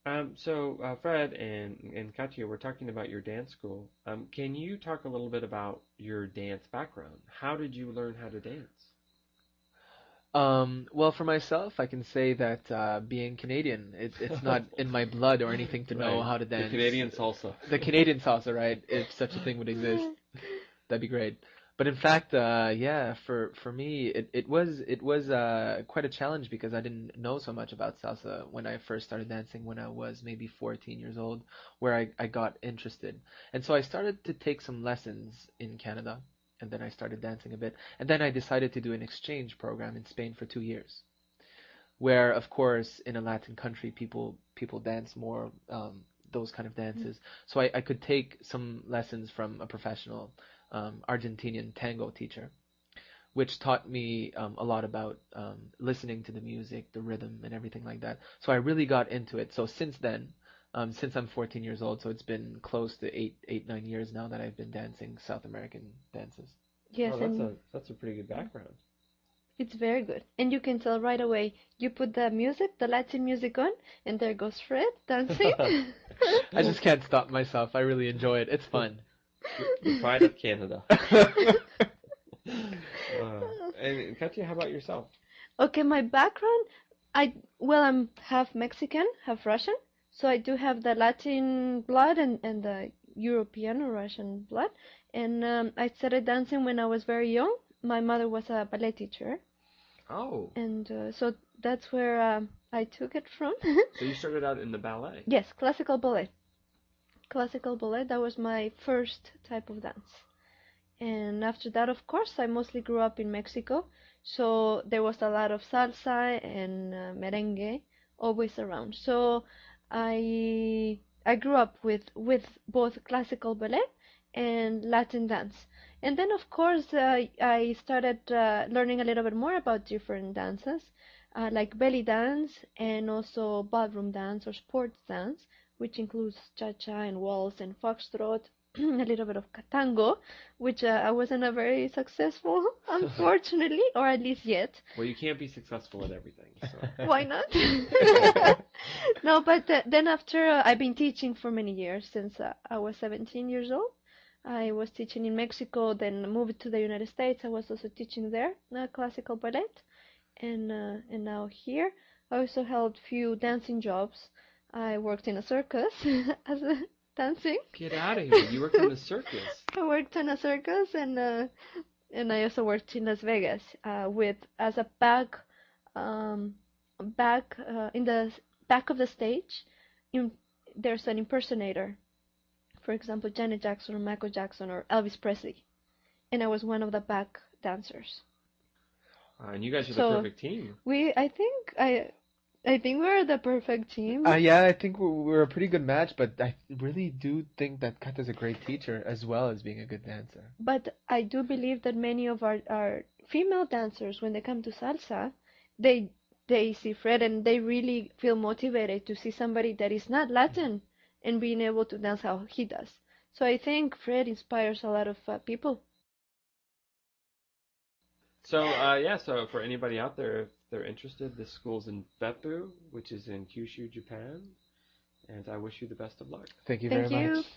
Fred and Katya, we're talking about your dance school. Can you talk a little bit about your dance background? How did you learn how to dance? Well, for myself, I can say that being Canadian, it's not in my blood or anything to know Right, how to the dance. Canadian salsa. The Canadian salsa, right? If such a thing would exist, that'd be great. But in fact, yeah, for me, it was quite a challenge because I didn't know so much about salsa when I first started dancing when I was maybe 14 years old, where I got interested. And so I started to take some lessons in Canada, and then I started dancing a bit. And then I decided to do an exchange program in Spain for 2 years, where of course in a Latin country people dance more those kind of dances. So I could take some lessons from a professional Argentinian tango teacher, which taught me a lot about listening to the music, the rhythm, and everything like that. So I really got into it. So since then, since I'm 14 years old, so it's been close to 9 years now that I've been dancing South American dances. Oh, Yes, and that's a pretty good background. it's very good. And you can tell right away. You put the music, the Latin music on, and there goes Fred dancing. I just can't stop myself. I really enjoy it. It's fun. The pride of Canada. And Katya, how about yourself? Okay, my background, I'm half Mexican, half Russian, so I do have the Latin blood and the European or Russian blood. And I started dancing when I was very young. My mother was a ballet teacher, Oh, and so that's where I took it from. so you started out in the ballet. Yes, classical ballet. Classical ballet, that was my first type of dance. And after that, of course, I mostly grew up in Mexico, so there was a lot of salsa and merengue always around. So I grew up with both classical ballet and Latin dance. And then, of course, I started learning a little bit more about different dances, like belly dance and also ballroom dance or sports dance, which includes cha-cha and waltz and foxtrot, a little bit of tango, which I wasn't a very successful, unfortunately, or at least yet. Well, you can't be successful at everything, so. Why not? No, but then after I've been teaching for many years since I was 17 years old. I was teaching in Mexico, then moved to the United States. I was also teaching there classical ballet, and now here. I also held few dancing jobs. I worked in a circus as a dancing. Get out of here. You worked in a circus. I worked in a circus and I also worked in Las Vegas with as a um, back in the back of the stage. In, there's an impersonator, for example, Janet Jackson or Michael Jackson or Elvis Presley, and I was one of the back dancers. And you guys are the So perfect team. I think we're the perfect team. Yeah, I think we're a pretty good match, but I really do think that Kata's a great teacher as well as being a good dancer. But I do believe that many of our female dancers, when they come to salsa, they they see Fred and they really feel motivated to see somebody that is not Latin and being able to dance how he does. So I think Fred inspires a lot of people. So for anybody out there, if they're interested, this school's in Beppu, which is in Kyushu, Japan, and I wish you the best of luck. Thank you very Thank much. you.